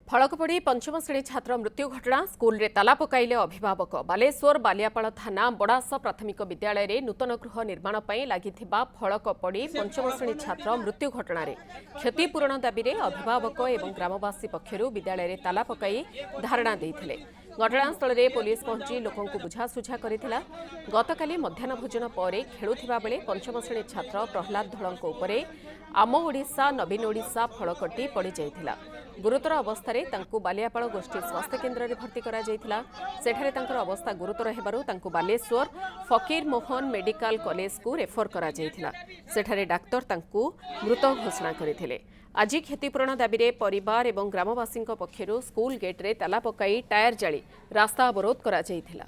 फड़क पड़ी पंचम श्रेणी छात्र मृत्यु घटना स्कूल रे ताला पकाइले अभिभावक बालेश्वर बालियापाल थाना बड़ास प्राथमिक विद्यालय रे नूतन गृह निर्माण पर लगी फड़क पड़ी पंचम श्रेणी छात्र मृत्यु घटना क्षतिपूरण दाबी रे अभिभावक एवं ग्रामवासी पक्षरु विद्यालय रे ताला पकाई धारणा देइथिले। घटनास्थल में पुलिस पहुंची लोकों बुझासुझा करथिला। गतकाली मध्याह्न भोजन पर खेलुथिबा बेले पंचम श्रेणी छात्र प्रहलाद धळंक उपरे आम ओडिशा नवीन ओडिशा फड़कटी पड़ जाइथिला। गुरुतर अवस्था तांकु बालियापाल गोष्ठी स्वास्थ्य केन्द्र में भर्ती करा जाइथिला। सेठारे तांकर अवस्था गुरुतर हेबारु तांकु बालेश्वर फकीर मोहन मेडिकल कॉलेज को रेफर करा जाइथिला। सेठारे डाक्तर तांकु मृत घोषणा करथिले। आज क्षतिपूरण दाबी रे परिवार एवं ग्रामवासी पक्षरु स्कूल गेट रे ताला पकाई टायर जाली रास्ता अवरोध करा जाइथिला।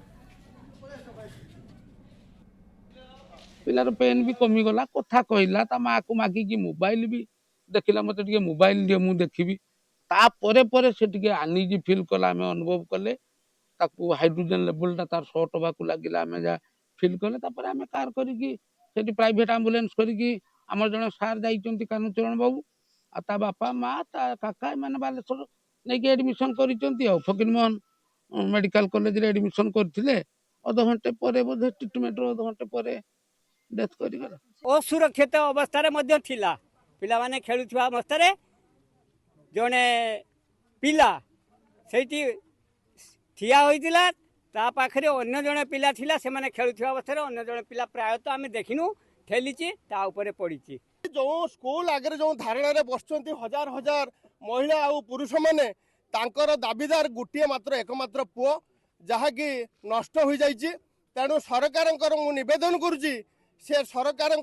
पिलार पेन भी कमी गला कथा कहला ता माँ को मागिकी मोबाइल भी देखला मत मोबाइल दिए मुझे देखी तापर पर से आनीजी फिल कला आम अनुभव कले ताकू हाइड्रोजन लेवलटा तार सर्ट होगा लगे आम जहाँ फिल कले आम कार करी प्राइवेट आम्बुलांस करी आम जन सार जाइंट कानुचरण बाबू आ बापा माँ ता काका मैंने बालेश्वर नहीं एडमिशन कर फकीर मोहन मेडिकल कॉलेज रे एडमिशन करते अध घंटे पर बोधे ट्रिटमेंट अध घंटे पर डेथ कर असुरक्षित अवस्था पिला माने खेलुवा अवस्था जड़े पिला से ठिया होइतिला ता पाखरे अन्य जड़े पिला थिला से माने खेलुवा अवस्था अन्य जड़े पिला प्रायतः आम देखिनु ठेलीची ता ऊपर पड़ी जो स्कूल आगे जो धारणा रे बसचंती हजार हजार महिला और पुरुष माने तांकर दाबीदार गोटे मात्र एकमात्र पुओ जहाँकि नष्ट हो जाइए। तेणु सरकार निवेदन करुच्ची से सरकार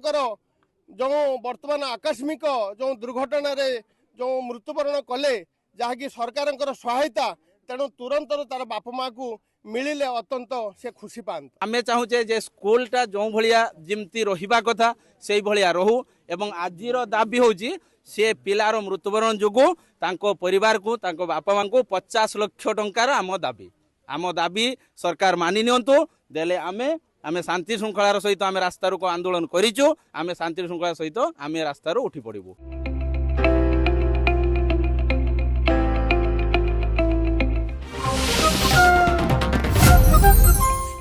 जो वर्तमान आकस्मिक जो दुर्घटना रे जो मृत्युवरण कले जहाँकि सरकार सहायता तेणु तुरंत तार बाप माँ को मिलिले अत्यंत से खुशी पाते। आमे चाहूचे जे स्कूलटा जो भलिया जिमती रहिबा कथा से भलिया रहू एवं आजिर दाबी होची से पिलार मृत्युवरण जोगु तांको परिवार को तांको बापा मां को 50 लाख टंकार आम दाबी सरकार मानि नियंतु देले आमे शांति श्रृंखलार सहित आमे रास्तार को आंदोलन करिचु आमे शांति श्रृंखला सहित आमे रास्तार उठी पड़िबु।